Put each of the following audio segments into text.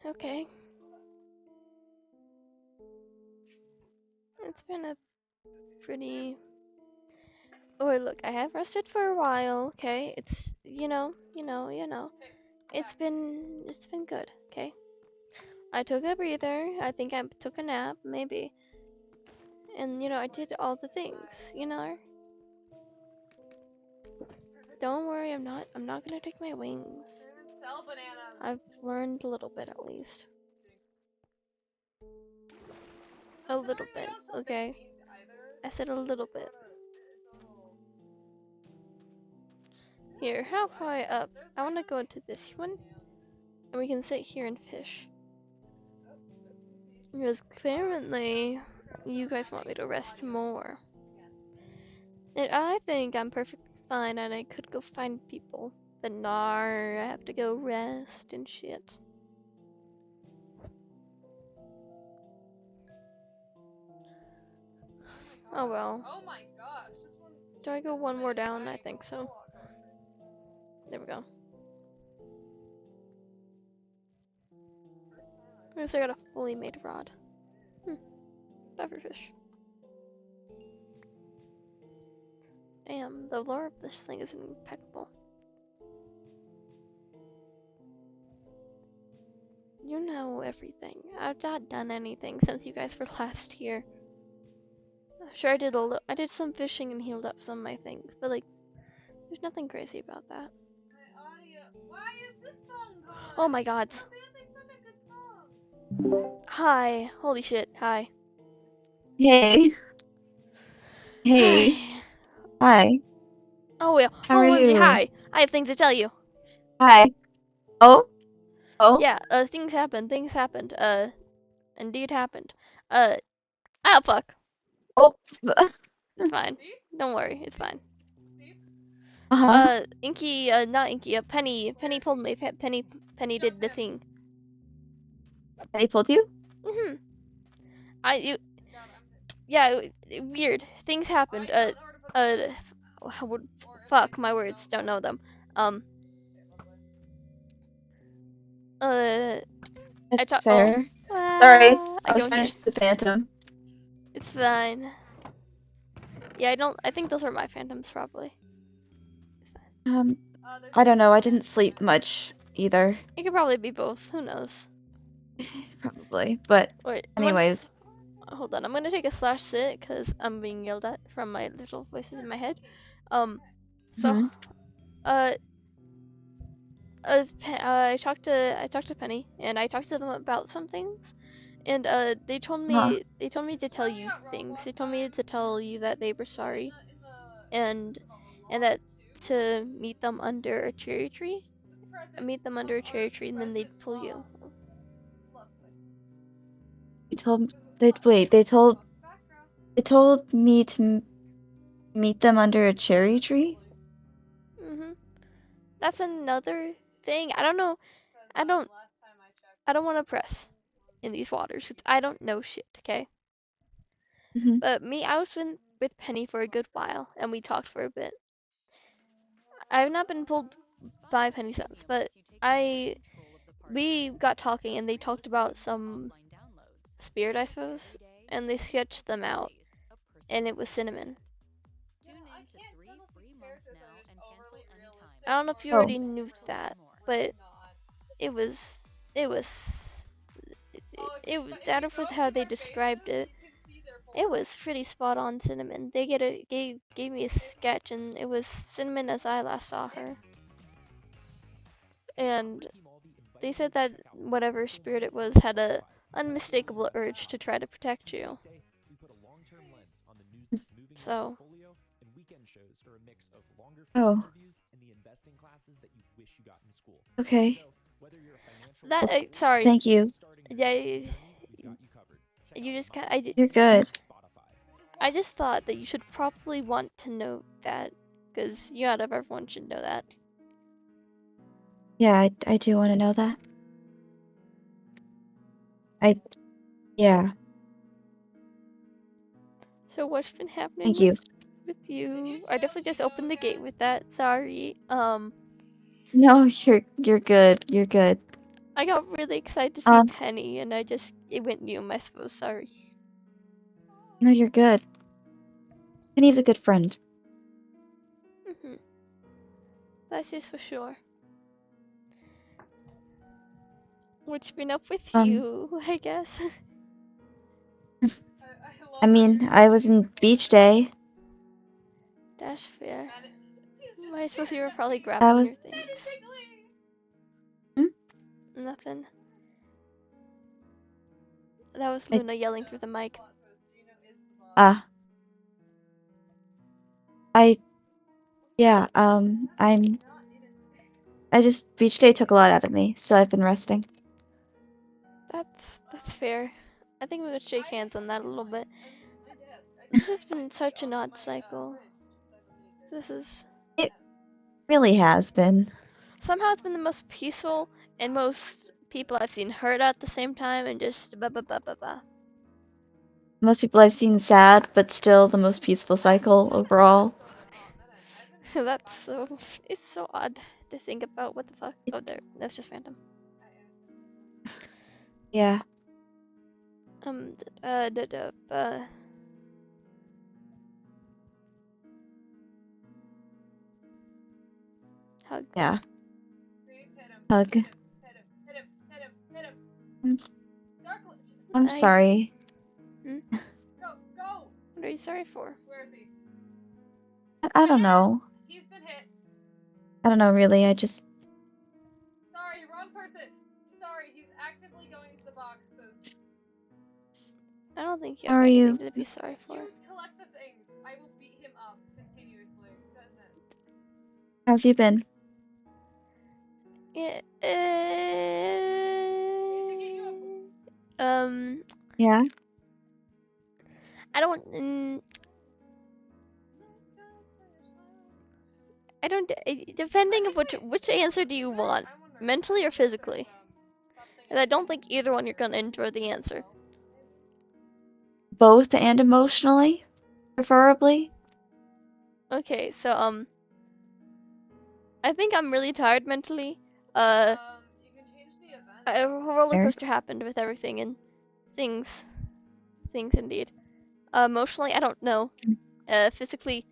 Okay. It's been a pretty... Oh, look, I have rested for a while, okay? It's, it's been good, okay? I took a breather, I think I took a nap, maybe. And, I did all the things. Don't worry, I'm not gonna take my wings. I've learned a little bit at least. A little bit, okay? I said a little bit. Here, how high up? I wanna go into this one. And we can sit here and fish. Because apparently, you guys want me to rest more. And I think I'm perfectly fine and I could go find people. But nar, I have to go rest and shit. Oh well. Do I go one more down? I think so. There we go. I guess I got a fully made rod. Pufferfish. Damn, the lore of this thing is impeccable. You know everything. I've not done anything since you guys were last here. Sure, I did some fishing and healed up some of my things, but like, there's nothing crazy about that. Oh my god. Hi. Holy shit. Hi. Hey, hey, Hi. hi, Oh yeah. how Oh are Lindsay, you? hi. I have things to tell you. Hi. Oh, oh, Yeah, things happened. Things happened. Indeed happened. Uh, ah, fuck. oh, It's fine. Don't worry. It's fine. uh-huh. Inky, not Inky, Penny pulled me. Penny did the thing. They pulled you? Mhm. I, yeah, weird things happened. How would fuck my words? Don't know them. Um, uh, I That's talk. Oh, fair. Sorry, I I was don't trying hear. to shoot the phantom. It's fine. Yeah, I don't. I think those are my phantoms probably. Um, I don't know, I didn't sleep much either, It could probably be both. Who knows? probably. But Wait, you want to? anyways, Hold on. I'm gonna take a slash sit because I'm being yelled at from my little voices in my head. Um, so, hmm uh, I talked to Penny and I talked to them about some things. And they told uh-huh. me to tell you things. They told me to tell you that they were sorry, and that to meet them under a cherry tree. Meet them under a cherry tree, and then they'd pull you. They told, they told me to meet them under a cherry tree? Mhm. That's another thing. I don't know. I don't. I don't want to press in these waters. 'Cause I don't know shit. Okay. hmm But me, I was with Penny for a good while, and we talked for a bit. I've not been pulled by Penny since, but I we got talking and they talked about some spirit, I suppose, and they sketched them out, and it was Cinnamon. I don't know if you Oh, already knew that, but it was, it was, it was out of how they described it. It was pretty spot on Cinnamon. They gave me a sketch, and it was Cinnamon as I last saw her, and they said that whatever spirit it was had a unmistakable urge to try to protect you. So oh, okay. that Well, sorry, thank you. yeah, you just kind You're good. I just thought that you should probably want to know that because you out of everyone should know that. Yeah, I do want to know that. I, yeah, So what's been happening thank you. with you? I definitely just opened the gate with that. Sorry. No, you're good. You're good. I got really excited to see Um, Penny, and it went Noom, I suppose. Sorry. no, you're good. Penny's a good friend. Mhm. That's just for sure. What's been up with Um, you, I guess. I mean, I was in beach day. That's fair. I suppose you were probably That grabbing was your things. hmm? Nothing. That was I, Luna yelling through the mic. ah, I yeah. I just beach day took a lot out of me, so I've been resting. That's fair. I think we could shake hands on that a little bit. This has been such an odd cycle. This is It really has been. somehow it's been the most peaceful and most people I've seen hurt at the same time and just ba ba ba ba ba. Most people I've seen sad, but still the most peaceful cycle overall. That's so it's so odd to think about what the fuck. It, Oh there, that's just random. yeah, Da, da, hug. yeah. Hug. I'm, I'm I sorry. hmm? What are you sorry for? I don't know. I don't know really. I just I don't think you how have are anything you? to be sorry for. How have you been? Yeah, um, Yeah. I don't. I don't. Depending of which answer do you want, mentally or physically? And I don't think either one you're gonna enjoy the answer. Both and emotionally, preferably. Okay, so I think I'm really tired mentally. Uh, a roller There. coaster happened with everything and things, things indeed. Emotionally, I don't know. Physically,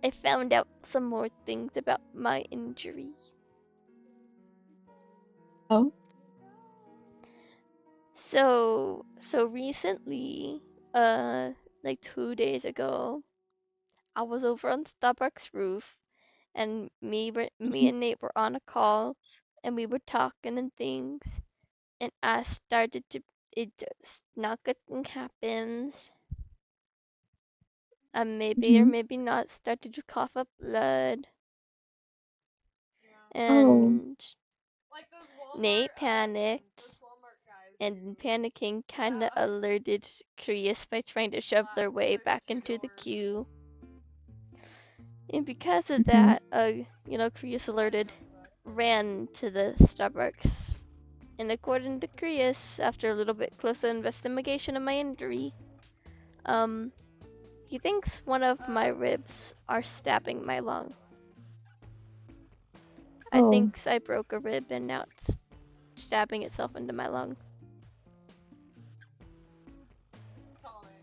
I found out some more things about my injury. Oh. So recently, like 2 days ago, I was over on Starbucks roof, and me Mhm. and Nate were on a call, and we were talking and things, and I started to, it just nothing happened. Maybe or Mhm. maybe not started to cough up blood, Oh. and Nate panicked, and panicking kind of alerted Krius by trying to shove their way back into the queue. And because of Mhm. that, Krius alerted, ran to the Starbucks. And according to Krius, after a little bit closer investigation of my injury, um, he thinks one of my ribs are stabbing my lung. I Oh. think I broke a rib and now it's stabbing itself into my lung.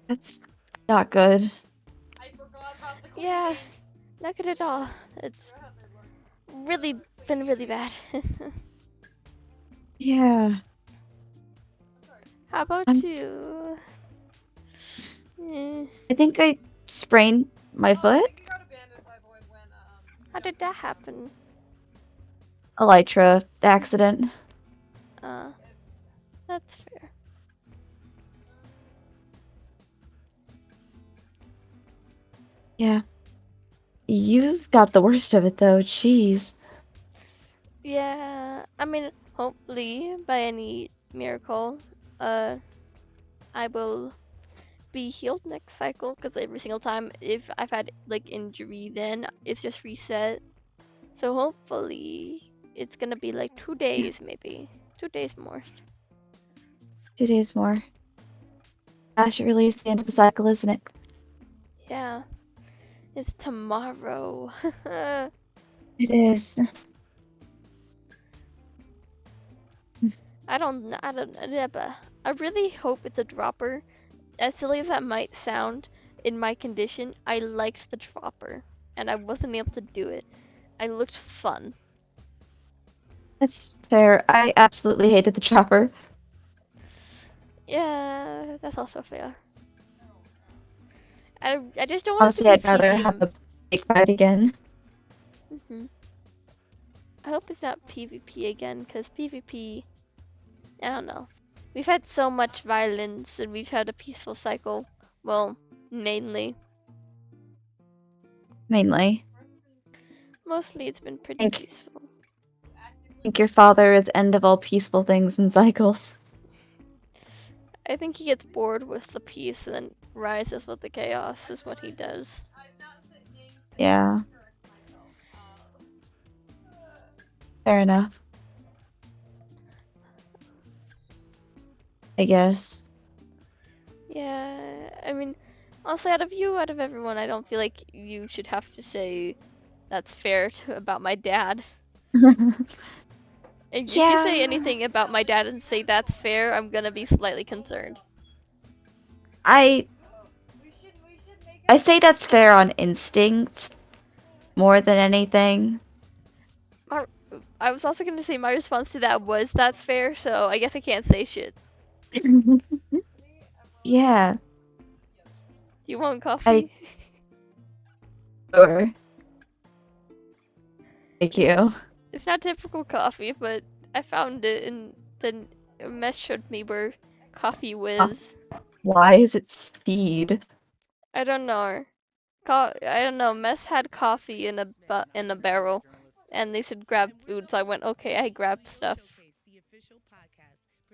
That's not good. Yeah, not good at all. It's really been really bad. Yeah. How about I'm. you? Eh, I think I sprained my foot. how did that happen? Elytra accident. Uh, that's fair. Yeah. You've got the worst of it though. Jeez. Yeah, I mean, hopefully by any miracle, uh, I will be healed next cycle. Because every single time, if I've had like injury, then it's just reset. So hopefully, it's gonna be like 2 days, maybe 2 days more. 2 days more. Gosh, it really is the end of the cycle, isn't it? Yeah, it's tomorrow. It is. I don't yeah, but I really hope it's a dropper. As silly as that might sound, in my condition, I liked the dropper, and I wasn't able to do it. I looked fun. That's fair. I absolutely hated the chopper. Yeah, that's also fair. I just don't want it to Honestly, be I'd rather have PvM. a big fight again. I hope it's not PvP again, because PvP, I don't know. We've had so much violence, and we've had a peaceful cycle. Well, mainly. Mainly. Mostly it's been I pretty think peaceful. your father is end of all peaceful things and cycles. I think he gets bored with the peace and then rises with the chaos, is what he does. Yeah, fair enough. I guess. Yeah, I mean, honestly, out of you, out of everyone, I don't feel like you should have to say that's fair about my dad. If you say Yeah, anything about my dad and say that's fair, I'm gonna be slightly concerned. I I say that's fair on instinct more than anything. My, I was also gonna say my response to that was that's fair, so I guess I can't say shit. Yeah, Do you want I coffee? sure. Thank it's you. it's not typical coffee, but I found it in the mess showed me where coffee Uh, was. why is it speed? I don't know. I don't know. Mess had coffee in in a barrel, and they said grab food, so I went okay. I grabbed stuff,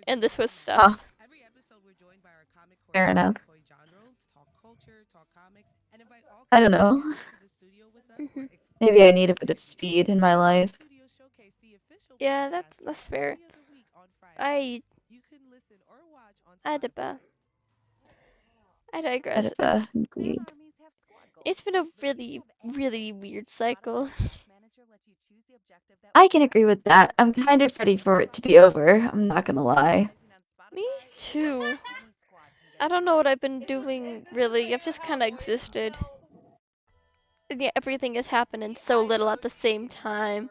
and this was stuff. Huh, fair enough. I don't know. Mhm. Maybe I need a bit of speed in my life. Yeah, that's fair. I Adiba. I digress. Indeed. It's been a really weird cycle. I can agree with that. I'm kind of ready for it to be over. I'm not gonna lie. Me too. I don't know what I've been doing really. I've just kind of existed. And yeah, everything is happening so little at the same time.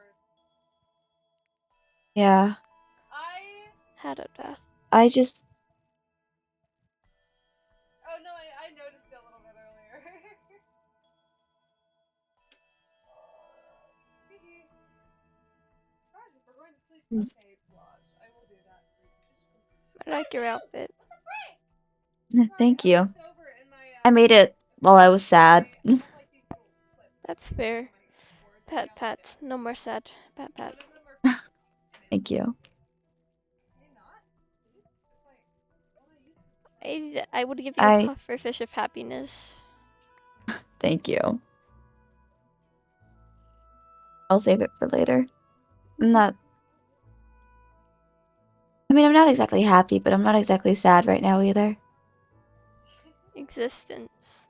Yeah, How did that? I just I like your outfit. thank you. I made it while I was sad. That's fair. Pat pat. No more sad. Pat pat. Thank you. I would give you a I puffer fish of happiness. thank you. I'll save it for later. I'm not I mean, I'm not exactly happy, but I'm not exactly sad right now either. Existence.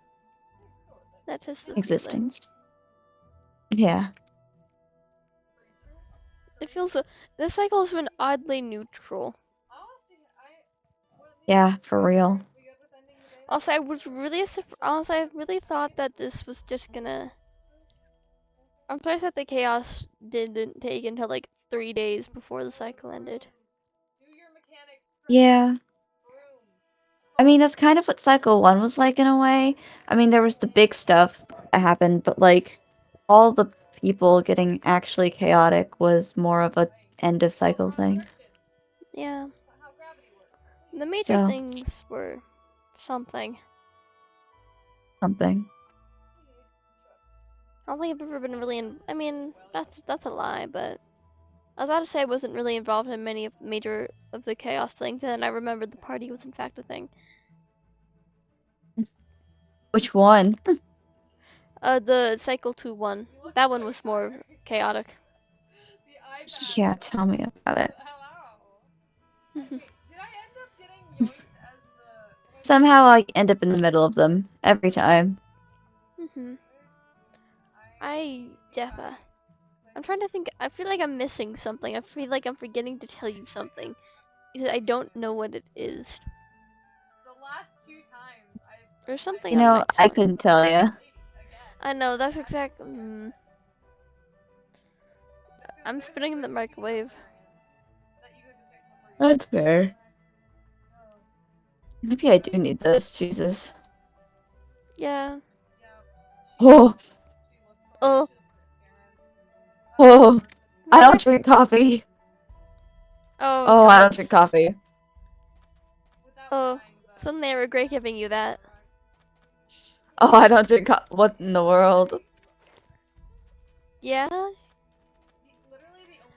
That is the feeling. Existence. Yeah. It feels so. This cycle has been oddly neutral. Yeah, for real. Also, also, I really thought that this was just gonna. I'm surprised that the chaos didn't take until like 3 days before the cycle ended. Yeah. I mean, that's kind of what Cycle 1 was like in a way. I mean, there was the big stuff that happened, but like all the people getting actually chaotic was more of a end of cycle thing. Yeah, the major So, things were something. something. I don't think I've ever been really in. I mean, that's a lie, but I was about to say I wasn't really involved in many of major of the chaos things, and I remembered the party was in fact a thing. Which one? The Cycle 2 one. That one was more chaotic. Yeah, tell me about it. Somehow I end up in the middle of them every time. Mhm. Yeah. I'm trying to think. I feel like I'm missing something. I feel like I'm forgetting to tell you something. He said, I don't know what it is. There's something You on my know, I tongue. couldn't tell you. I know, that's exactly. I'm spitting in the microwave. That's fair. Maybe I do need this. Jesus. Yeah. Oh, Oh, oh. I don't Max? drink coffee. Oh, Oh, I don't nuts. drink coffee. Oh, suddenly I regret giving you that. Oh, I don't drink coffee. What in the world? Yeah?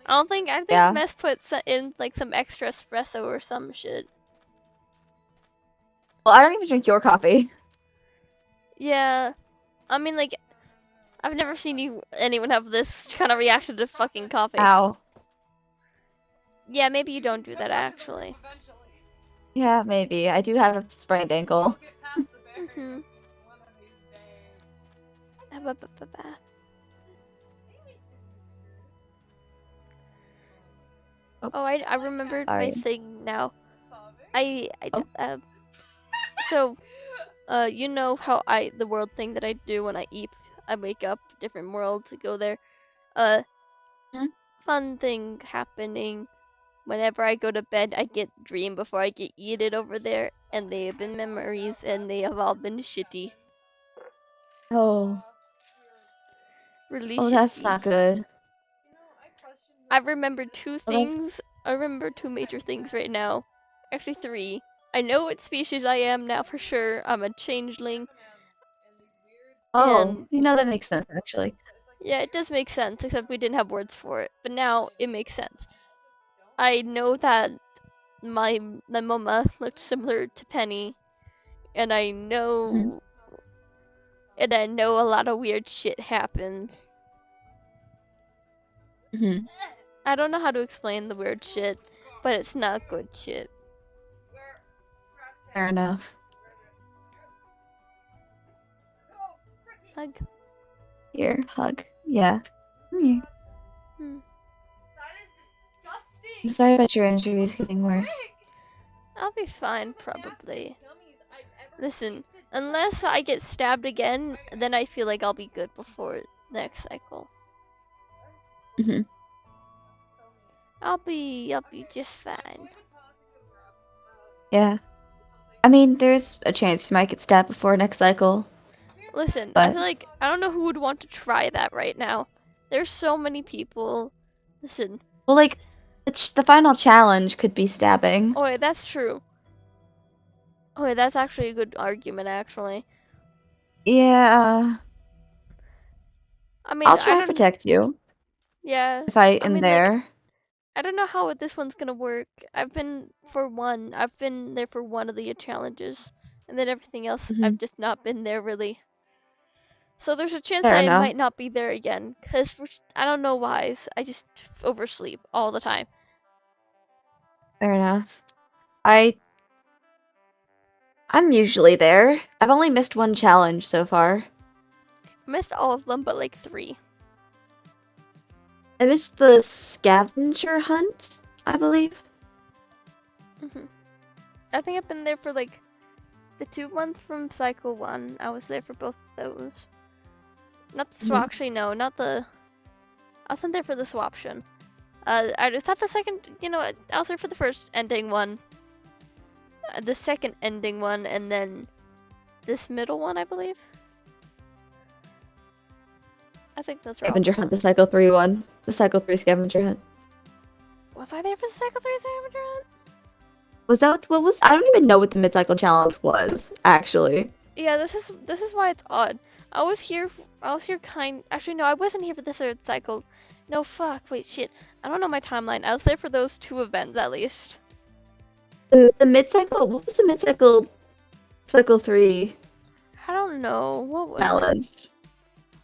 I think Yeah. Mess put in like some extra espresso or some shit. Well, I don't even drink your coffee. Yeah. I mean, like, I've never seen anyone have this kind of reaction to fucking coffee. Ow. Yeah, maybe you don't do that actually. Yeah, maybe. I do have a sprained ankle. Mhm. Ba-ba-ba-ba. Oh, Oh, I remembered my sorry. thing now. I Oh. so you know how the world thing that I do when I eat, I wake up different world to go there. Hmm? Fun thing happening. Whenever I go to bed, I get dream before I get eaten over there, and they have been memories, and they have all been shitty, Oh. really Oh, that's shitty. not good. I remember two Oh, that's... things. I remember two major things right now. Actually, three. I know what species I am now for sure. I'm a changeling, Oh, and you know, that makes sense, actually. yeah, it does make sense, except we didn't have words for it. But now it makes sense. I know that my mama looked similar to Penny, and I Mhm. know a lot of weird shit happens. Mhm. I don't know how to explain the weird shit, but it's not good shit. Fair enough. Like, Here, hug. Yeah. Hmm. hmm. I'm sorry about your injuries getting worse. I'll be fine probably. Listen, unless I get stabbed again, then I feel like I'll be good before next cycle. Mhm. I'll be just fine. Yeah. I mean, there's a chance you might get stabbed before next cycle, Listen, I but... feel like I don't know who would want to try that right now. There's so many people. Listen, Well, like, the final challenge could be stabbing. oh wait, that's true. Oh wait, that's actually a good argument actually. Yeah. I mean, I'll I try and don't. protect you Yeah, if I I am mean, like, there. I don't know how this one's gonna work. I've been there for one of the challenges, and then everything else, Mhm. I've just not been there really. So there's a chance Fair that I enough. might not be there again, cause I don't know why. I just oversleep all the time. Fair enough. I I'm usually there. I've only missed one challenge so far. Missed all of them, but like three. I missed the scavenger hunt, I believe. hmm I think I've been there for like the 2 months from Cycle 1. I was there for both of those. Not the swap. Mhm. Actually, no, not the. I wasn't there for the swaption. I was at the second. I was there for the first ending one, the second ending one, and then this middle one, I believe. I think those are all Scavenger the hunt, the ones. Cycle 3 one. The Cycle 3 scavenger hunt. Was I there for the Cycle 3 Scavenger Hunt? Was that what was? I don't even know what the mid-cycle challenge was, actually. Yeah, this is why it's odd. I was here. I was here Actually, no, I wasn't here for the third cycle. No, fuck. Wait, shit. I don't know my timeline. I was there for those two events at least. The mid-cycle, what was the mid-cycle Cycle 3 I don't know. What was it? challenge?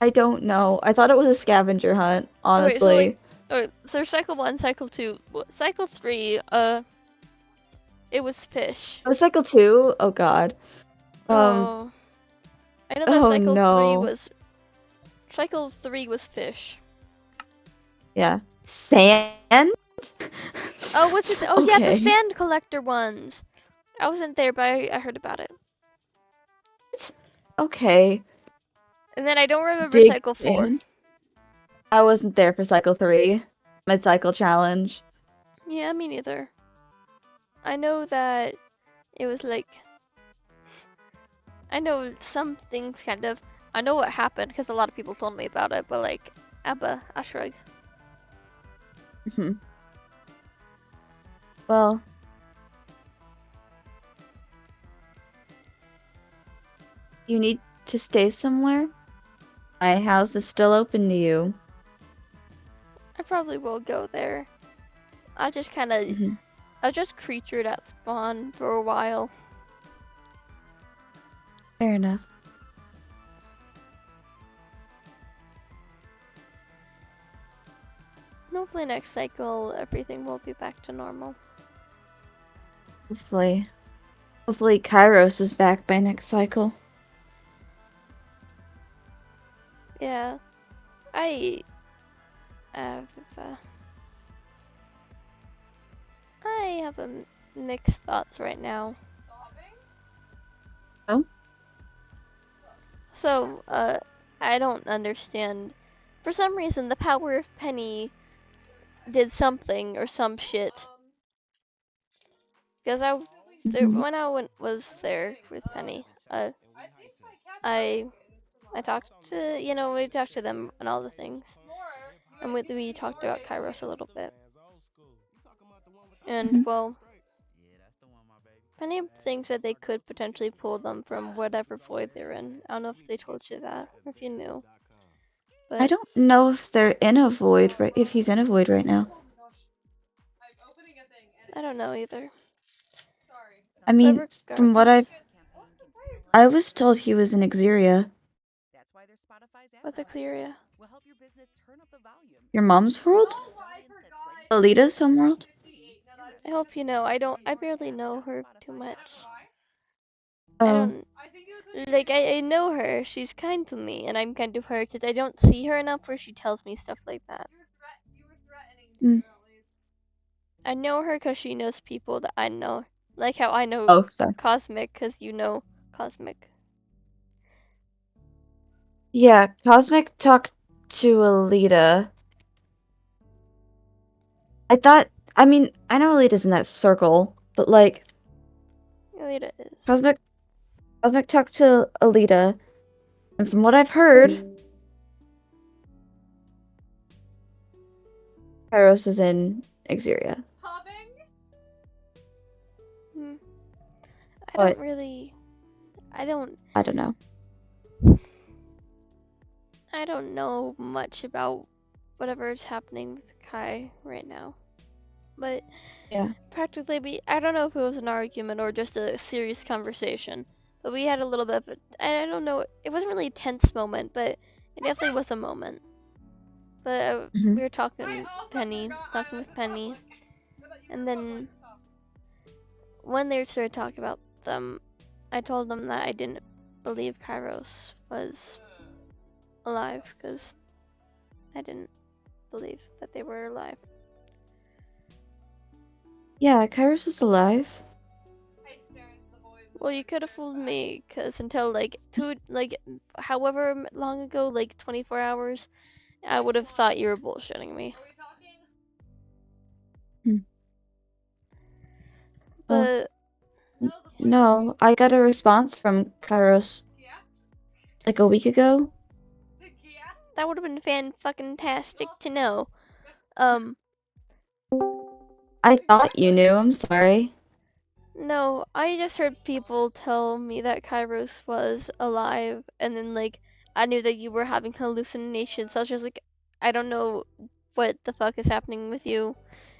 I don't know. I thought it was a scavenger hunt, Okay, so like, honestly. okay, so cycle 1, cycle 2, cycle 3. It was fish. Oh, Cycle 2? Oh god. Um, Oh, I know that oh no. cycle 3 was fish. Yeah. Sand? Oh, was it? Oh, yeah, the Okay. sand collector ones. I wasn't there, but I heard about it. Okay. And then I don't remember Dig Cycle 4. sand. I wasn't there for Cycle 3. Mid-cycle challenge. Yeah, me neither. I know that it was like, I know some things kind of, I know what happened because a lot of people told me about it, but like, Abba, I shrug. Mhm. Well, you need to stay somewhere? My house is still open to you. I probably will go there. I just kind of, Mhm. I just creatured at spawn for a while. Fair enough. Hopefully next cycle everything will be back to normal. Hopefully. Hopefully Kairos is back by next cycle. Yeah, I have, uh, I have mixed thoughts right now. Oh? So, I don't understand. For some reason, the power of Penny did something or some shit. Because Mhm. when I was there with Penny, I I talked to, we talked to them and all the things, and we talked about Kairos a little bit. And Mhm. well, Penny thinks that they could potentially pull them from whatever void they're in. I don't know if they told you that or if you knew, I but don't know if they're in a void right if he's in a void right now. I don't know either. I But mean, from what regardless, I was told he was in Exeria. what's Xeria? Your mom's world? Alita's homeworld? I hope you know. I barely know her too much. I Oh. don't like. I know her. She's kind to me, and I'm kind to her because I don't see her enough where she tells me stuff like that. Mm. I know her because she knows people that I know, like how I know Oh, sorry. Cosmic because you know Cosmic. Yeah, Cosmic talked to Alita. I mean, I know Alita's in that circle, but like, Alita is. Cosmic, Cosmic talked to Alita, and from what I've heard, Kairos is in Exeria. Hmm. I don't But, really. I don't. I don't know. I don't know much about whatever is happening with Kai right now. But Yeah. practically, I don't know if it was an argument or just a serious conversation. But we had a little bit of I don't know. It wasn't really a tense moment, but it definitely was a moment. But Hmm. we were talking with Penny, and then when they started talking about them, I told them that I didn't believe Kairos was alive because I didn't believe that they were alive. Yeah, Kairos is alive. Well, you could have fooled me, cause until however long ago, like 24 hours, I would have thought you were bullshitting me. Hmm. Well, But no, I got a response from Kairos like a week ago. that would have been fan-fucking-tastic to know. Um, I thought you knew, I'm sorry. no, I just heard people tell me that Kairos was alive, and then I knew that you were having hallucinations. So I was just like, I don't know what the fuck is happening with you.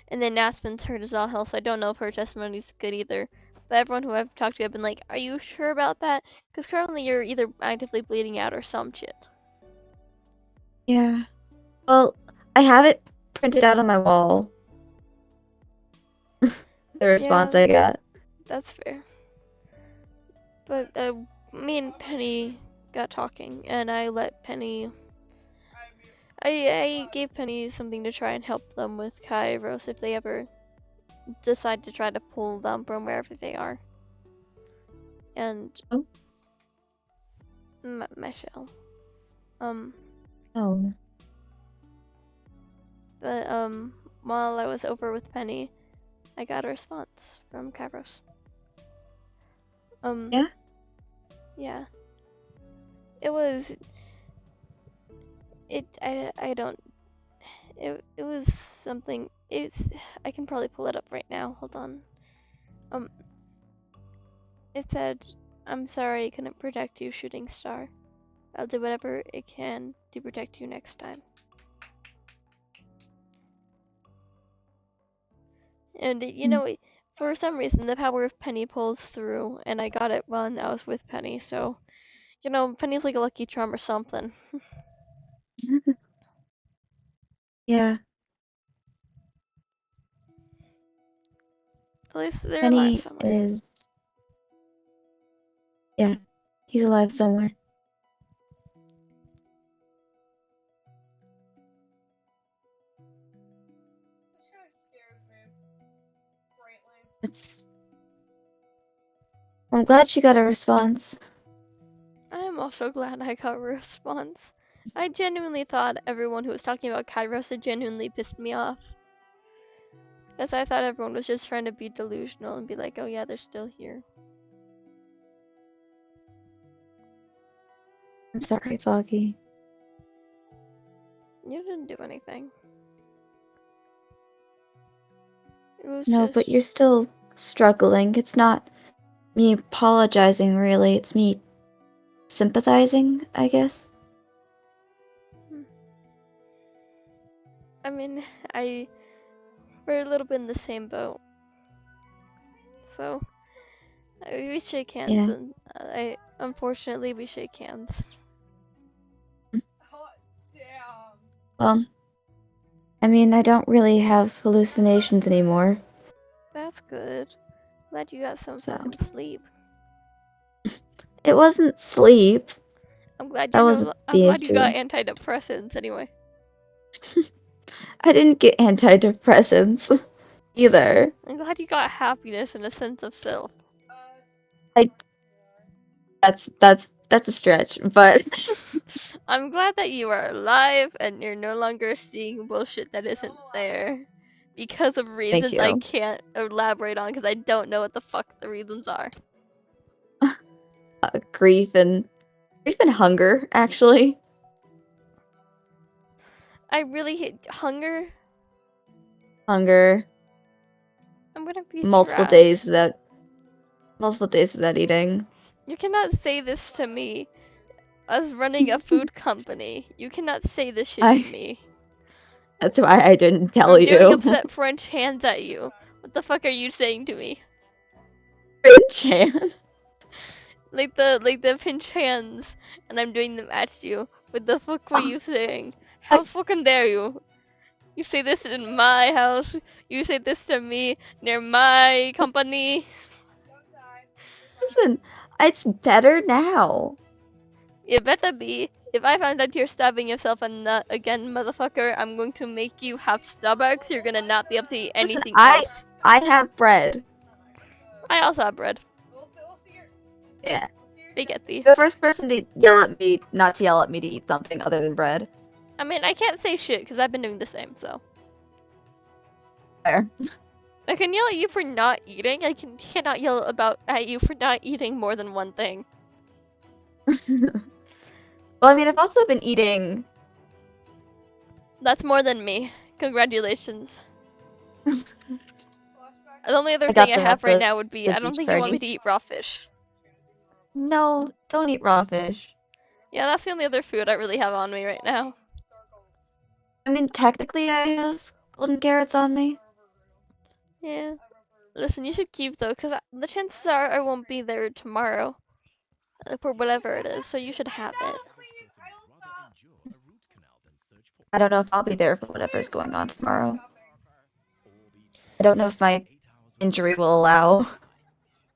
And then Aspen's heard as all hell, so I don't know if her testimony's good either. But everyone who I've talked to have been like, are you sure about that? Because currently you're either actively bleeding out or some shit. Yeah. Well, I have it printed out on my wall. The response Yeah, I got. that's fair. But me and Penny got talking, and I let Penny. I gave Penny something to try and help them with Kairos if they ever decide to try to pull them from wherever they are. And Oh. Michelle. Oh. But while I was over with Penny, I got a response from Kairos. Yeah? Yeah. It was I don't it was something. I can probably pull it up right now. Hold on. It said, "I'm sorry I couldn't protect you, Shooting Star. I'll do whatever it can to protect you next time." And you know, for some reason, the power of Penny pulls through, and I got it when I was with Penny. So, you know, Penny's like a lucky charm or something. Yeah. At least they're alive Penny somewhere. is. Yeah. He's alive somewhere. It's. I'm glad she got a response. I'm also glad I got a response. I genuinely thought everyone who was talking about Kairos had genuinely pissed me off. Because I thought everyone was just trying to be delusional and be like, oh yeah, they're still here. I'm sorry, Foggy. You didn't do anything. It was No, just... but you're still struggling. It's not me apologizing, really. It's me sympathizing, I guess. I mean, we're a little bit in the same boat. So, we shake hands, Yeah. and unfortunately, we shake hands. Well, I mean, I don't really have hallucinations anymore, That's good. Glad you got some so. fucking sleep. It wasn't sleep. I'm glad That wasn't the you got issue. antidepressants anyway. I didn't get antidepressants either. I'm glad you got happiness and a sense of self. That's a stretch, but I'm glad that you are alive and you're no longer seeing bullshit that isn't there. Because of thank reasons I you. can't elaborate on because I don't know what the fuck the reasons are. Grief and hunger, actually. I really hate hunger. Hunger. I'm gonna be Multiple trash. days without eating. You cannot say this to me. Us running a food company. You cannot say this shit to I me. That's why I didn't tell I'm doing you. upset French hands at you. What the fuck are you saying to me? Chan. Like the pinch hands, and I'm doing them at you. What the fuck were you saying? How fucking dare you? You say this in my house. You say this to me near my company. Listen, it's better now. It better be. If I find out you're stabbing yourself in the nut again, motherfucker, I'm going to make you have Starbucks. You're gonna not be able to eat Listen, anything else. I have bread. I also have bread. Yeah. Spaghetti. The first person to yell at me, not to yell at me to eat something other than bread. I mean, I can't say shit because I've been doing the same, so. There. I can yell at you for not eating. Cannot yell at you for not eating more than one thing. Well, I mean, I've also been eating. That's more than me. Congratulations. The only other I thing got I them have at right now would be the I don't beach think you want me party. to eat raw fish. No, don't eat raw fish. Yeah, that's the only other food I really have on me right now. I mean, technically, I have golden carrots on me. Yeah. Listen, you should keep though, because the chances are I won't be there tomorrow for whatever it is, so you should have it. I don't know if I'll be there for whatever's going on tomorrow. I don't know if my injury will allow.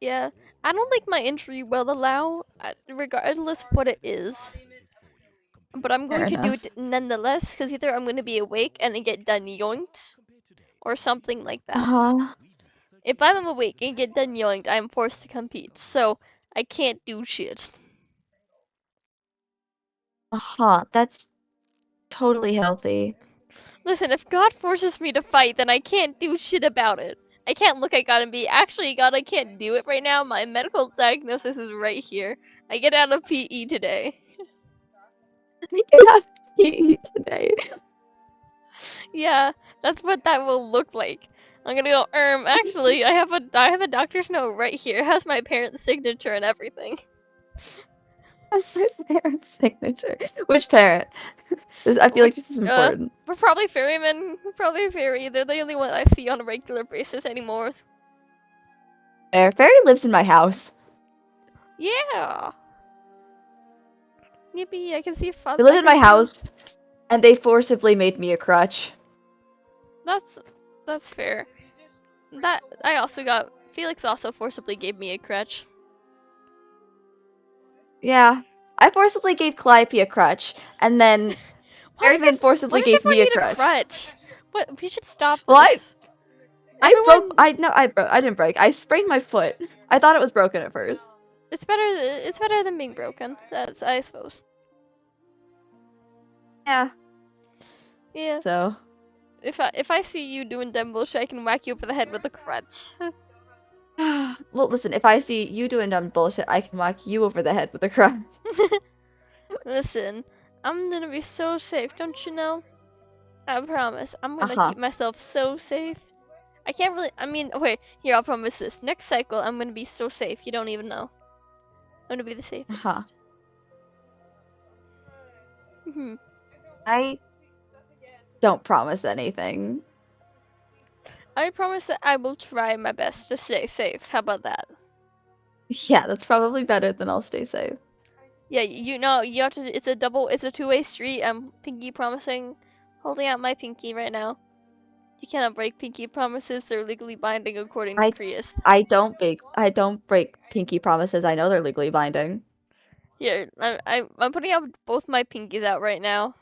Yeah, I don't think my injury will allow, regardless of what it is. But I'm Fair going to do enough. it nonetheless, because either I'm going to be awake and get done yoinked, or something like that. Uh-huh. If I'm awake and get done yoinked, I'm forced to compete, so I can't do shit. That's totally healthy. Listen, if God forces me to fight, then I can't do shit about it. I can't look at God and be, actually, God, I can't do it right now. My medical diagnosis is right here. I get out of PE today. I cannot eat today. Yeah, that's what that will look like. I'm gonna go, actually, I have a doctor's note right here. It has my parents' signature and everything. That's my parent's signature. Which parent? I feel like Which, this is important. we're probably ferrymen. We're probably ferry. They're the only one I see on a regular basis anymore. Fairy lives in my house. Yeah. Yippee, I can see They I live in can my see. house, and they forcibly made me a crutch. That's that's fair. That I also got. Felix also forcibly gave me a crutch. Yeah. I forcibly gave Calliope a crutch, and then Fairyman Why forcibly does gave everyone me a need a crutch. crutch? What? We should stop Well, I this. I broke Everyone, I no I broke I didn't break. I sprained my foot. I thought it was broken at first. it's better. It's better than being broken. That's I suppose. Yeah. Yeah. So If I see you doing dumb bullshit, I can whack you over the head with a crutch. well, listen, if I see you doing dumb bullshit, I can whack you over the head with a crutch. Listen, I'm gonna be so safe, don't you know? I promise. I'm gonna Uh-huh. keep myself so safe. I can't really. I mean, okay, here, I'll promise this. Next cycle, I'm gonna be so safe, you don't even know. I'm gonna be the Uh-huh. safest. Mhm. I don't promise anything. I promise that I will try my best to stay safe. How about that? Yeah, that's probably better than I'll stay safe. Yeah, you know, you have to. It's a two-way street. I'm pinky promising, holding out my pinky right now. You cannot break pinky promises. They're legally binding according to I Prius. I don't break pinky promises. I know they're legally binding. Here, I'm putting out both my pinkies out right now.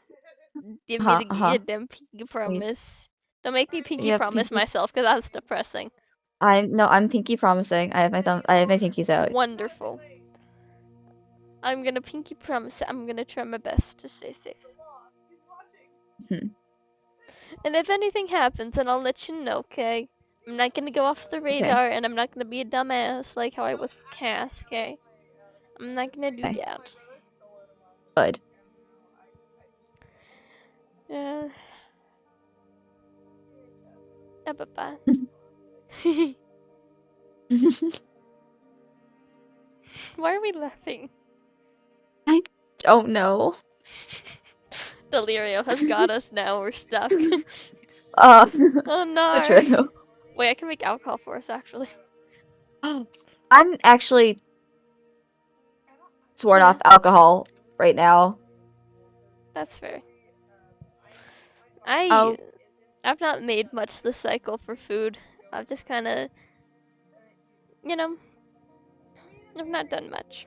Give me Uh-huh, the uh-huh. goddamn pinky Wait, promise. Don't make me pinky yeah, promise pinky. myself, cause that's depressing. I'm pinky promising. I have my pinkies out. Wonderful. I'm gonna pinky promise that I'm gonna try my best to stay safe. Hmm. And if anything happens, then I'll let you know, okay? I'm not gonna go off the Okay. radar, and I'm not gonna be a dumbass like how I was with Cass, okay? I'm not gonna do Okay. that. Good. Uh, bye. Why are we laughing? I don't know. Delirio has got us now. We're stuck. Uh, Oh that's no. true. Wait, I can make alcohol for us actually. I'm actually sworn Yeah, off alcohol right now. that's fair. I Oh, I've not made much this cycle for food. I've just kind of, you know, I've not done much.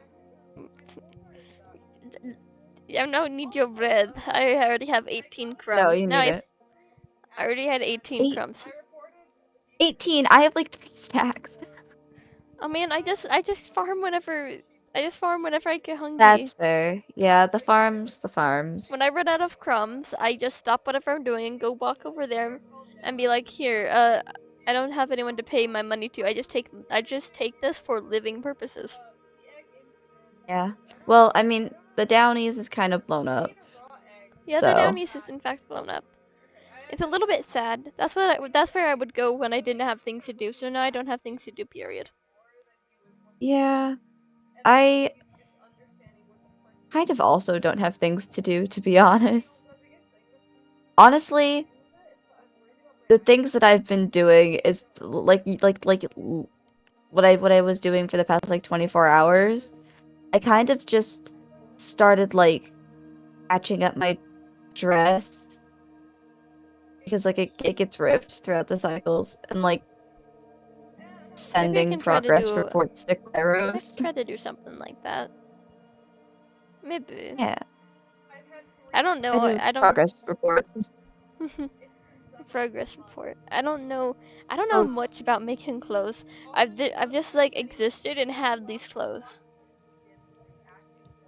I don't need your bread. I already have 18 no, crumbs. you need it. I already had 18 Eight, crumbs. 18. I have like 3 stacks. Oh man, I just farm whenever I get hungry. That's fair. Yeah, the farms. When I run out of crumbs, I just stop whatever I'm doing, go walk over there, and be like, "Here, I don't have anyone to pay my money to. I just take this for living purposes." Yeah. Well, I mean, the Downies is kind of blown up. Yeah, the So, Downies is in fact blown up. It's a little bit sad. That's where I would go when I didn't have things to do. So now I don't have things to do. Period. yeah. I kind of also don't have things to do, to be honest. Honestly, the things that I've been doing is what I was doing for the past like 24 hours. I kind of just started like patching up my dress because like it gets ripped throughout the cycles and like Maybe I sending can try to progress do. reports to I can Kairos. try to do something like that. Maybe. Yeah, I don't I know. do I don't. progress reports. progress report. I don't know. I don't know Oh, much about making clothes. I've just like existed and had these clothes.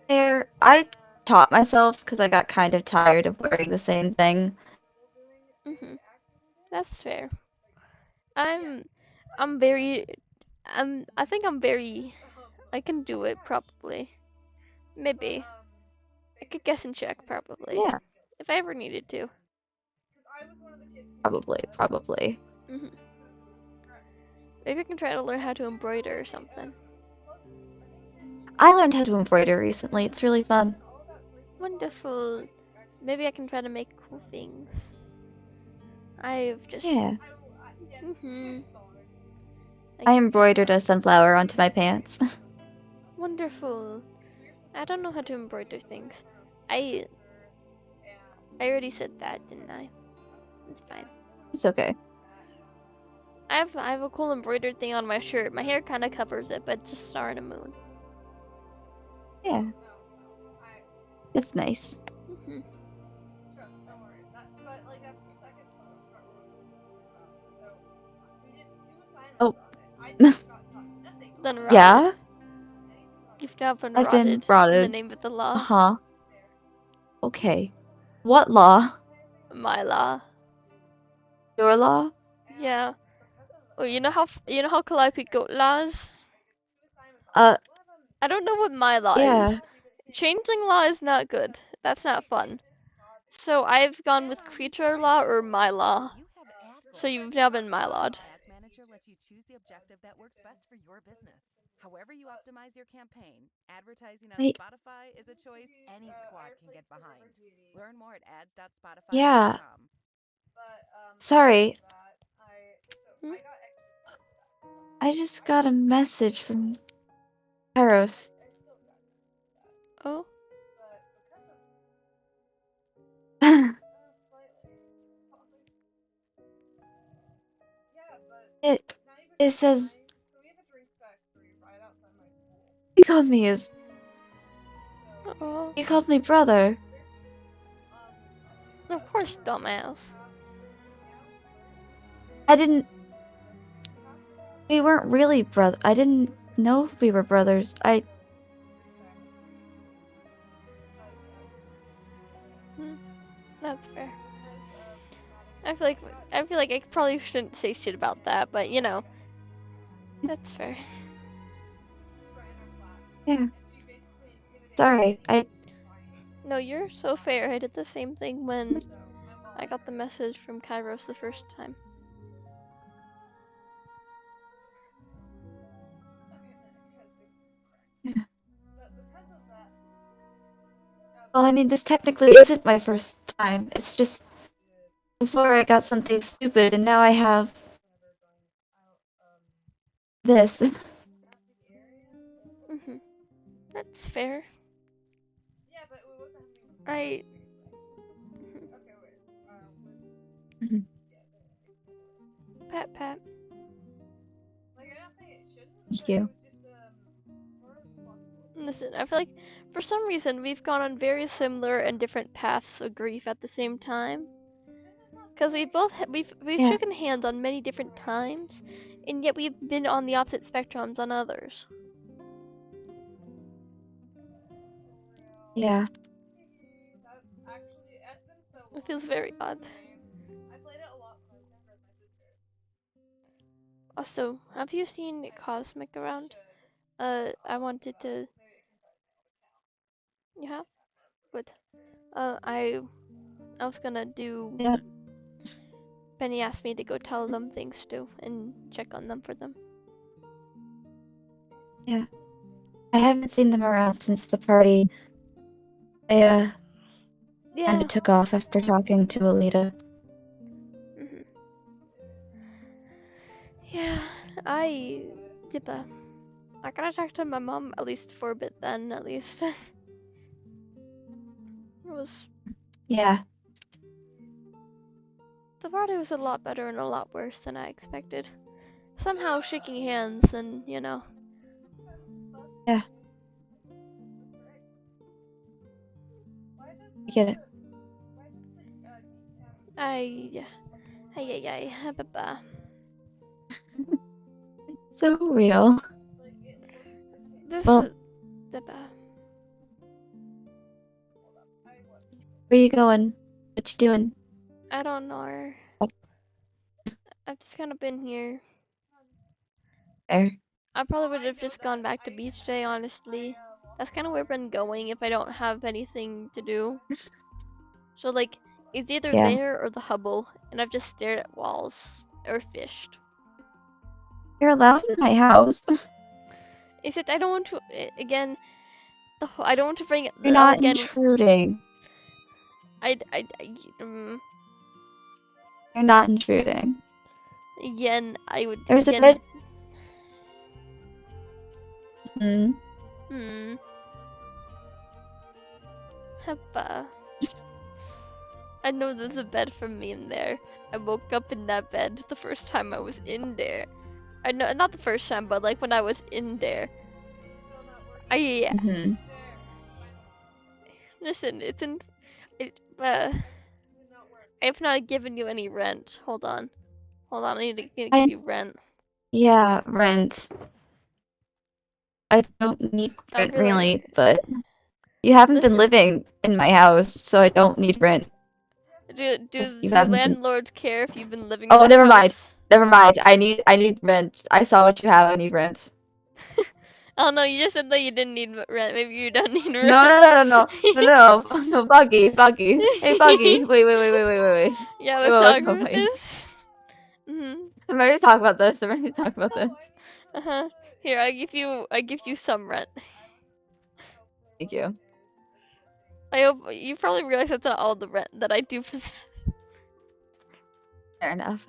there. I taught myself because I got kind of tired of wearing the same thing. Mhm. That's fair. I'm I'm very I think I'm very I can do it probably. Maybe. I could guess and check probably. Yeah, If I ever needed to. probably. Mhm. Maybe I can try to learn how to embroider or something. I learned how to embroider recently. It's really fun. Wonderful. Maybe I can try to make cool things. I've just Yeah. mhm. I Like embroidered a sunflower onto my pants. wonderful. I don't know how to embroider things. I I already said that, didn't I? It's fine. It's okay. I have a cool embroidered thing on my shirt. My hair kind of covers it, but it's a star and a moon. Yeah, it's nice. Mhm. Oh, Then rotted. yeah? You've now been I've been rotted in the rotted. name of the law. Uh-huh. Okay. What law? My law. Your law? Yeah. Oh, you know how Calliope goat laws? Uh, I don't know what my law yeah. is. Changeling law is not good. That's not fun. So I've gone with creature law or my law. So you've now been my lawed. Ads Manager lets you choose the objective that works best for your business. However you optimize your campaign, advertising on I, Spotify is a choice any squad can get behind. Learn more at yeah. ads.spotify.com. Sorry. Hmm? I just got a message from Kairos. Oh, it it says he called me his oh, he called me brother. of course, dumbass. I didn't we weren't really brother. I didn't know we were brothers. Hmm, that's fair. I feel like I feel like I probably shouldn't say shit about that, but you know, that's fair. Yeah. Sorry. No, you're so fair. I did the same thing when I got the message from Kairos the first time. Yeah. Well, I mean, this technically isn't my first time. It's just before I got something stupid, and now I have this. Mhm. That's fair. I. Mhm. Pat pat. Thank you. Listen, I feel like for some reason we've gone on very similar and different paths of grief at the same time. Because we've Yeah. shaken hands on many different times, and yet we've been on the opposite spectrums on others. Yeah. It feels very odd. Also, have you seen Cosmic around? I wanted to. You have? Good. I was gonna do. Yeah. Benny asked me to go tell them things too and check on them for them. Yeah. I haven't seen them around since the party. They kind of Yeah. took off after talking to Alita. Mhm. Yeah. I. Dippa. I gotta talk to my mom at least for a bit then, at least. It was. Yeah. The party was a lot better and a lot worse than I expected. Somehow shaking hands and, you know. Yeah. I get it. I Ay ay ay. Ba. So real. This. Well, Ba. where you going? What you doing? I don't know. I've just kind of been here. There. I probably would have just gone back to beach day, honestly. That's kind of where I've been going if I don't have anything to do. So, like, it's either Yeah. there or the Hubble, and I've just stared at walls or fished. You're allowed in my house. Except I don't want to, again, I don't want to bring it You're up not again. intruding. Um, You're not intruding. again, I would, There's a again, bed. Hmm. hmm. Heppa. I know there's a bed for me in there. I woke up in that bed the first time I was in there. I know, not the first time, but like when I was in there. I Hmm. listen. It's in. I've not given you any rent. Hold on. Hold on. I need to give I you rent. Yeah, rent. I don't need I'll rent be really, like, but you haven't been listen. living in my house, so I don't need rent. Do 'Cause do you do haven't been. landlords care if you've been living in Oh, the never mind. house? Never mind. I need rent. I saw what you have. I need rent. Oh no, you just said that you didn't need rent. Maybe you don't need No, rent. no, no, no, no, no, no, no, no, Buggy, Buggy. Hey, Buggy. Wait, wait, wait, wait, wait, wait, wait. Yeah, Wait, let's wait, talk wait, wait, about wait. this. Mhm. I'm ready to talk about this. I'm ready to talk about this. Uh huh. Here, I give you some rent. Thank you. I hope you probably realize that's not all the rent that I do possess. Fair enough.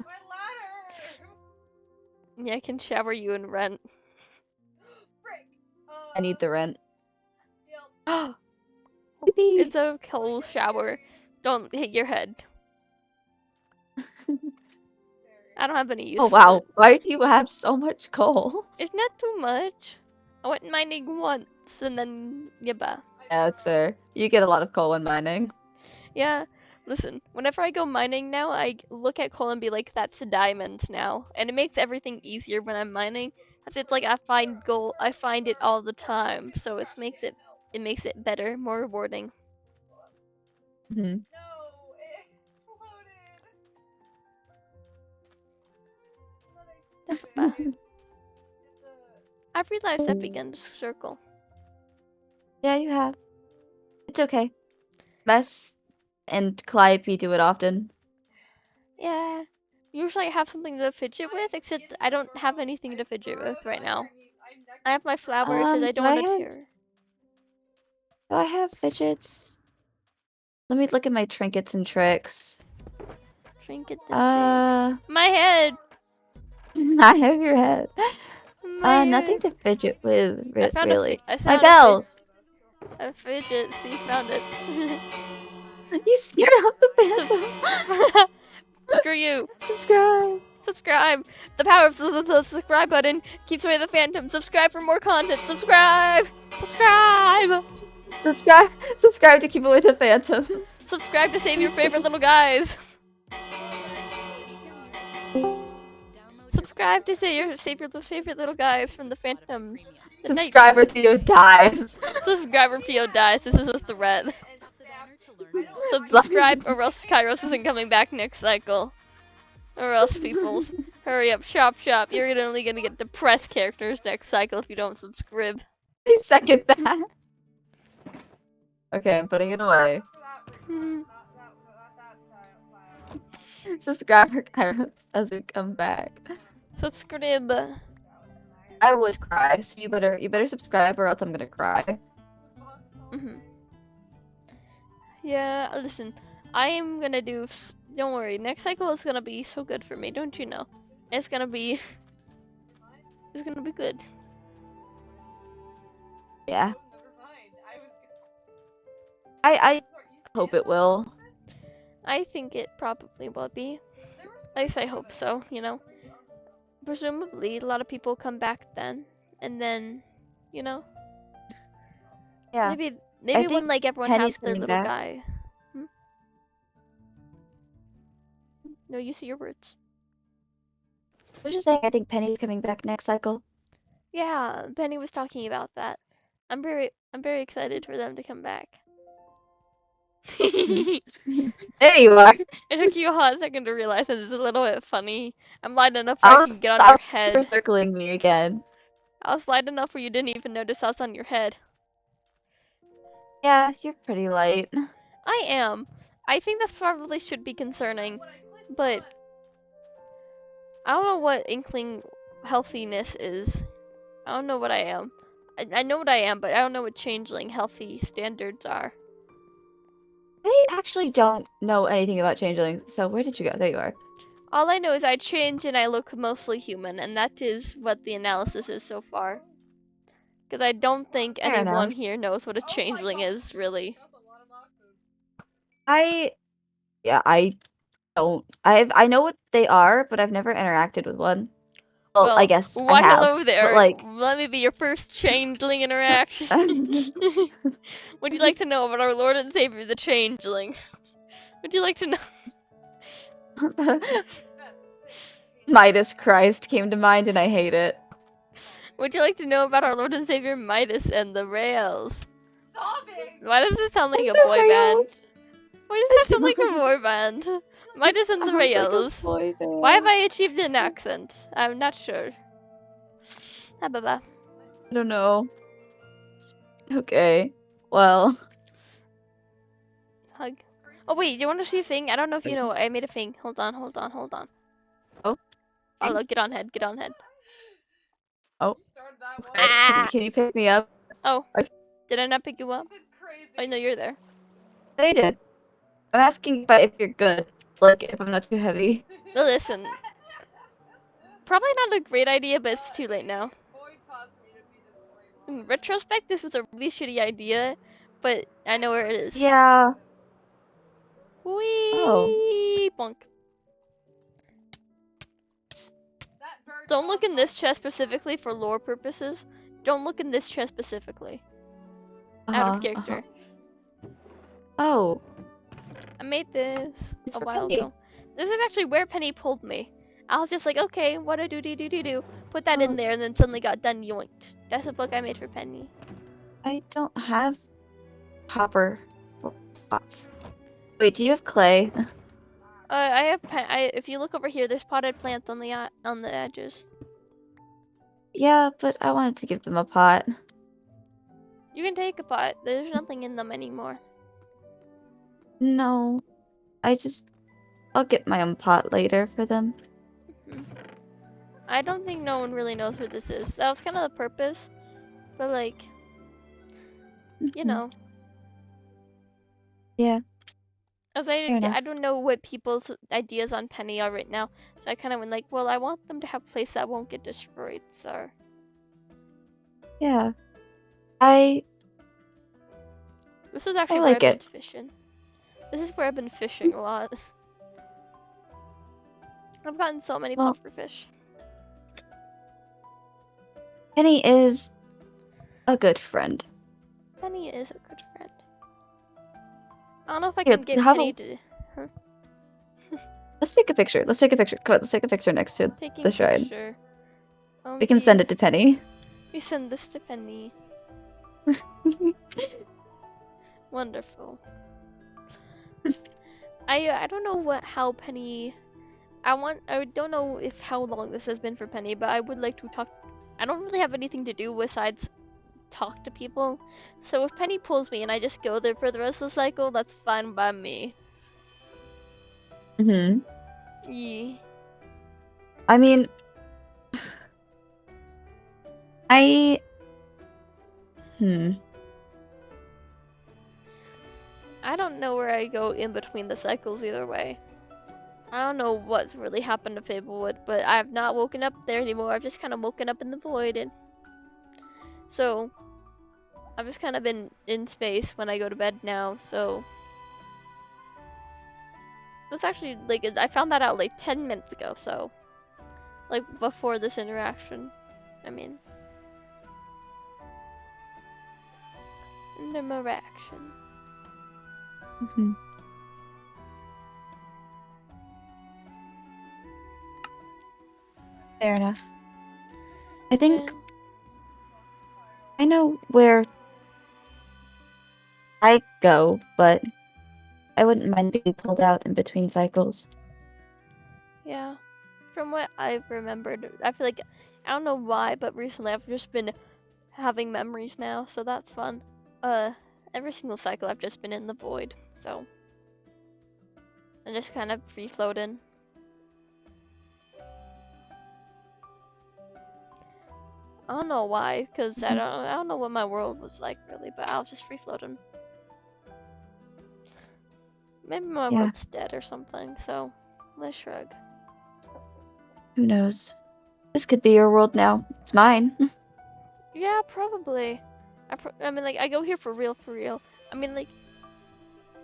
Yeah, I can shower you in rent. I need the rent. It's Baby. a cold shower. Don't hit your head. I don't have any use Oh for wow. it. Why do you have so much coal? It's not too much. I went mining once and then yeah. Yeah, that's fair. You get a lot of coal when mining. Yeah, listen, whenever I go mining now, I look at coal and be like, that's a diamond now. And it makes everything easier when I'm mining. 'Cause it's like I find gold, I find it all the time. So it makes it better, more rewarding. Hmm. But I've realized I've begun to circle. Yeah, you have. It's okay. Mess and Calliope do it often. Yeah. Usually I have something to fidget with, except I don't have anything to fidget with right now. I have my flowers that I Do don't I want to have tear. do I have fidgets? Let me look at my trinkets and tricks. Trinkets and tricks. My head! I have your head. My Nothing head! to fidget with, I found really. I My found bells! a fidget. See, found it. You scared off Subs- the phantom! Screw you. Subscribe! Subscribe. The power of the subscribe button keeps away the phantom. Subscribe for more content. Subscribe. Subscribe. Subscribe! Subscribe to keep away the phantoms. Subscribe to save your favorite little guys. Subscribe to save your favorite little guys from the phantoms. The night. Subscriber Theo dies. Subscriber Pio dies. This is a threat. Slash. Subscribe or else Kairos isn't coming back next cycle. Or else, peoples, hurry up, shop. You're only gonna get depressed characters next cycle if you don't subscribe. I second that. Okay, I'm putting it away. Hmm. Subscriber Kairos doesn't come back. Subscribe. I would cry, so you better subscribe or else I'm gonna cry. Hmm. Yeah, listen, I am gonna do. Don't worry, next cycle is gonna be so good for me. Don't you know? It's gonna be. It's gonna be good. Yeah. I hope it will. I think it probably will be. At least I hope so. You know. Presumably, a lot of people come back then, and then, you know, Yeah. maybe I when think like everyone has Penny's their coming little back. guy. Hmm? No, you see your words. I was just saying I think Penny's coming back next cycle. Yeah, Penny was talking about that. I'm very excited for them to come back. It There you are. took you a hot second to realize that it's a little bit funny. I'm light enough where I I was can get on I your was head. circling me again. I was light enough where you didn't even notice I was on your head. Yeah, you're pretty light. I am. I think that's probably should be concerning, but I don't know what inkling healthiness is. I don't know what I am. I know what I am, but I don't know what changeling healthy standards are. I actually don't know anything about changelings, so where did you go? There you are. All I know is I change and I look mostly human, and that is what the analysis is so far. Because I don't think Fair anyone enough. here knows what a changeling is, really. I yeah, I don't. I know what they are, but I've never interacted with one. Well, I Well, guess I why have, hello but there. like, Let me be your first changeling interaction. Would you like to know about our Lord and Savior, the changelings? Would you like to know? Midas Christ came to mind, and I hate it. Would you like to know about our Lord and Savior Midas and the Rails? Why does it sound like a The boy band? rails. Why does I that sound like a don't. boy band? It Midas and the sounds like a Rails. boy Why have band. I achieved an accent? I'm not sure. Ah, baba. I don't know. Okay. Well. Hug. Oh wait, do you want to see a thing? I don't know if you know. I made a thing. Hold on, hold on, hold on. Oh. Hello, get on head, get on head. Oh. Okay. Ah! Can you pick me up? Oh, Okay. did I not pick you up? Oh no, you're there. They did. I'm asking if you're good. Like, if I'm not too heavy. But listen, probably not a great idea, but it's too late now. In retrospect, this was a really shitty idea, but I know where it is. Yeah. Oh. Whee! Bonk. Don't look in this chest specifically for lore purposes. Don't look in this chest specifically. Out of Uh-huh. Uh-huh. character. Oh. I made this It's a for while Penny. ago. This is actually where Penny pulled me. I was just like, okay, what do do do do do. Put that in Oh, there, and then suddenly got done yoinked. That's a book I made for Penny. I don't have copper pots. Wait, do you have clay? I have if you look over here, there's potted plants on the edges. Yeah, but I wanted to give them a pot. You can take a pot. There's nothing in them anymore. No, I'll get my own pot later for them. Hmm. I don't think no one really knows where this is. That was kind of the purpose, but like, you Mhm. know, Yeah, as fair I enough. don't know what people's ideas on Penny are right now, so I kind of went like, well, I want them to have a place that won't get destroyed. So Yeah, I this is I actually where like I've been it. fishing. This is where I've been fishing a lot. I've gotten so many Well, puffer fish. Penny is a good friend. Penny is a good friend. I don't know if I Here, can get how Penny about to. Huh? let's take a picture. Let's take a picture. Come on, let's take a picture next to Taking the shrine. picture. We can send it to Penny. We send this to Penny. Wonderful. I don't know how Penny. I don't know if how long this has been for Penny, but I would like to talk. I don't really have anything to do besides talk to people. So if Penny pulls me and I just go there for the rest of the cycle, that's fine by me. Hmm. Yeah. I mean, I hmm. I don't know where I go in between the cycles either way. I don't know what's really happened to Fablewood, but I have not woken up there anymore. I've just kind of woken up in the void, and so I've just kind of been in space when I go to bed now. So that's actually like I found that out like 10 minutes ago. So like before this interaction, I mean interaction. Mhm. Fair enough. I think Yeah. I know where I go, but I wouldn't mind being pulled out in between cycles. Yeah. From what I've remembered, I feel like I don't know why, but recently I've just been having memories now, so that's fun. Uh, every single cycle I've just been in the void, so I just kind of free floating. I don't know why, cause I don't know what my world was like really, but I was just free floating. Maybe my Yeah, world's dead or something, so let's shrug. who knows? This could be your world now. It's mine. Yeah, probably. I mean, like, I go here for real, for real. I mean, like,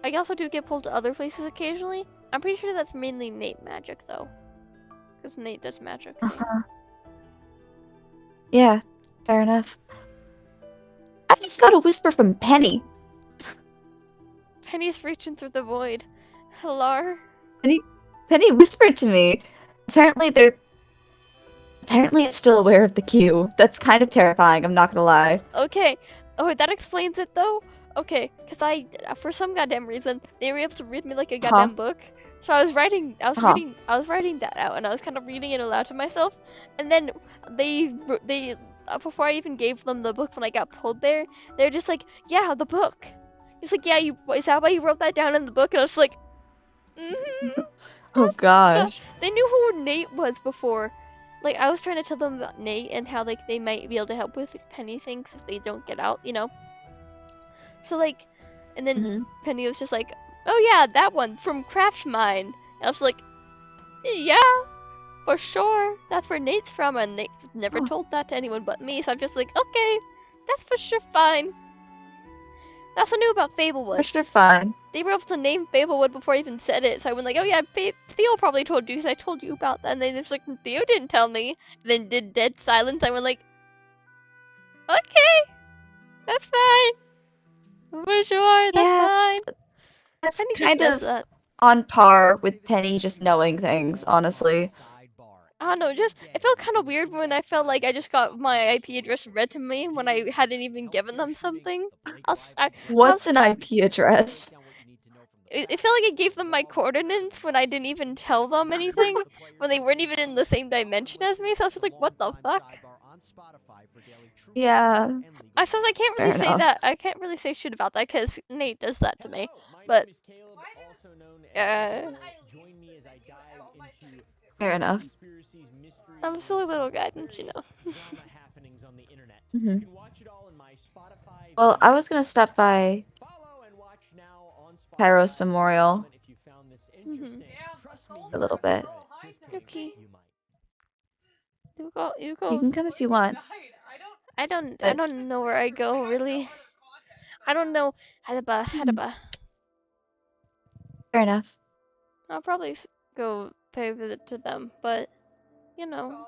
I also do get pulled to other places occasionally. I'm pretty sure that's mainly Nate magic, though. Because Nate does magic. Uh-huh. Yeah, fair enough. I just got a whisper from Penny. Penny's reaching through the void. Hello? Penny whispered to me. Apparently it's still aware of the queue. That's kind of terrifying, I'm not gonna lie. Okay. Oh, that explains it, though? Okay, because for some goddamn reason, they were able to read me like a Huh. goddamn book. So Huh. I was writing that out, and I was kind of reading it aloud to myself. And then before I even gave them the book when I got pulled there, they're just like, yeah, the book. It's like, yeah, is that why you wrote that down in the book? And I was like, mm-hmm. Oh gosh. They knew who Nate was before. Like, I was trying to tell them about Nate and how, like, they might be able to help with Penny things if they don't get out, you know? So, like, and then Mhm. Penny was just like, oh yeah, that one from Craft Mine. And I was like, yeah, for sure. That's where Nate's from, and Nate's never Oh, told that to anyone but me, so I'm just like, okay, that's for sure fine. I also knew about Fablewood. that's fine. They were able to name Fablewood before I even said it, so I went like, oh yeah, Theo probably told you, because I told you about that. And then it's like, Theo didn't tell me. And then did dead silence. I went like, okay, that's fine. For sure, that's Yeah, fine. that's Penny just kind does of that. on par with Penny just knowing things, honestly. I don't know, just it felt kind of weird when I felt like I just got my IP address read to me when I hadn't even given them something. I What's an was, IP address? it felt like I gave them my coordinates when I didn't even tell them anything, when they weren't even in the same dimension as me. So I was just like, what the fuck? Yeah, I suppose I can't really fair say enough. that. I can't really say shit about that because Nate does that to me. But uh, Fair enough. I'm a silly little guy, don't you know? Hmm. Well, I was gonna stop by Kairos Memorial Mhm. for a little bit. Okay. You go. You You go. can come if you want, I but don't know where I go really. I don't know. Hadaba. mhm, Hadaba. fair enough. I'll probably go pay a visit to them, but you know,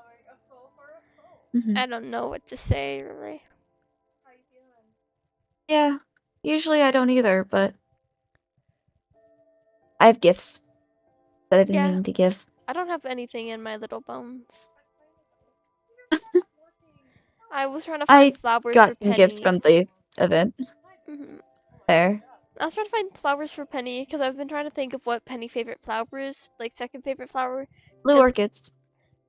Hmm. I don't know what to say really. Yeah, usually I don't either, but I have gifts that I've been Yeah, meaning to give. I don't have anything in my little bones. I was trying to I find flowers for got some gifts Penny. from the event Mhm. there. I was trying to find flowers for Penny because I've been trying to think of what Penny favorite flower is, like second favorite flower. Blue Because orchids.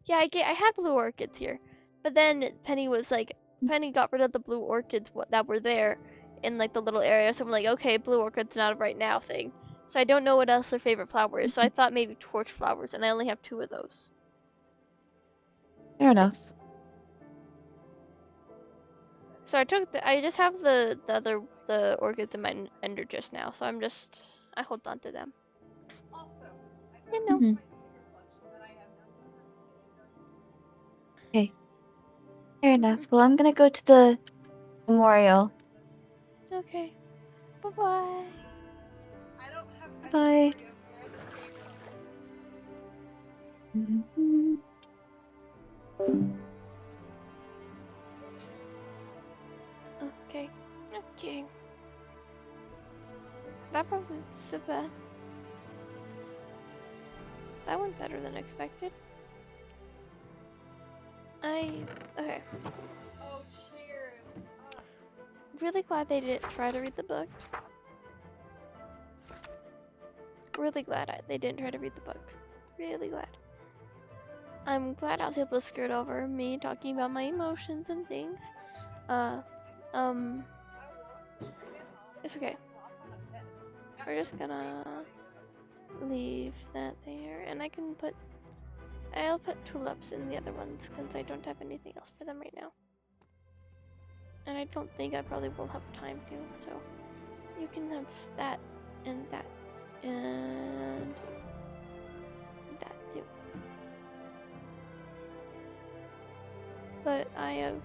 yeah, I had blue orchids here, but then Penny was like, Penny got rid of the blue orchids that were there in like the little area. So I'm like, okay, blue orchids not a right now thing. So I don't know what else their favorite flower is. So I thought maybe torch flowers, and I only have 2 of those. Fair enough. So I just have the orchids in my ender just now. So I hold on to them. You know. Hmm. Okay, fair enough. Well, I'm gonna go to the memorial. Okay. Bye bye. Bye. Mhm. Okay. Okay. That probably super. That went better than expected. Okay. Oh, cheers. Really glad they didn't try to read the book. Really glad they didn't try to read the book. Really glad. I'm glad I was able to skirt over me talking about my emotions and things. Um, it's okay. We're just gonna leave that there, and I'll put tulips in the other ones since I don't have anything else for them right now. And I don't think I probably will have time to, so you can have that and that and that too. But I have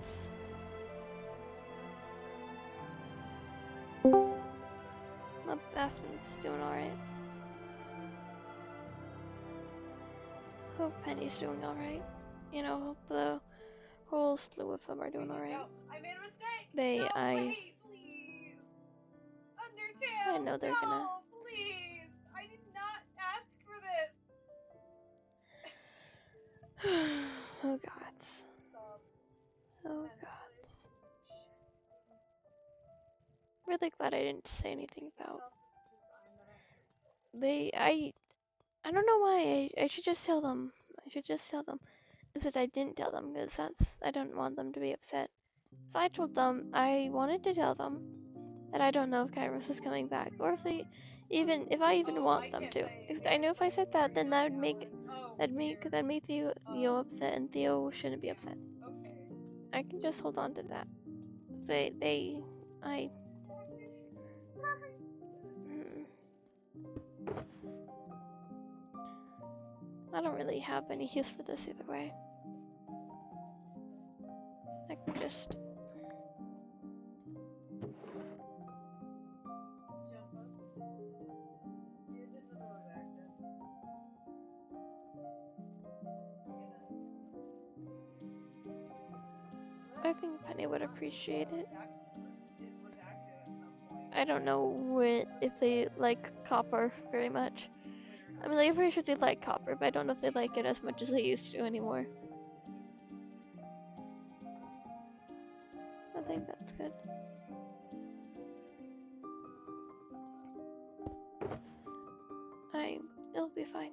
Aspen's doing alright. Hope Penny's doing alright. You know, hope the whole slew of them are doing alright. No, I made a mistake. Wait, please. Undertale. I know they're no, gonna. Please. I did not ask for this. Oh gods. Subs. Oh gods. Really glad I didn't say anything about. I don't know why. I should just tell them. I should just tell them. Instead, I didn't tell them because I don't want them to be upset. So I told them I wanted to tell them that I don't know if Kairos is coming back or if if I even want them to. Because I know if I said that, then that'd make Theo upset, and Theo shouldn't be upset. I can just hold on to that. I. Hmm, I don't really have any use for this either way. I can just. I think Penny would appreciate it. I don't know if they like copper very much. I mean, like, I'm pretty sure they like copper, but I don't know if they like it as much as they used to anymore. I think that's good. It'll be fine.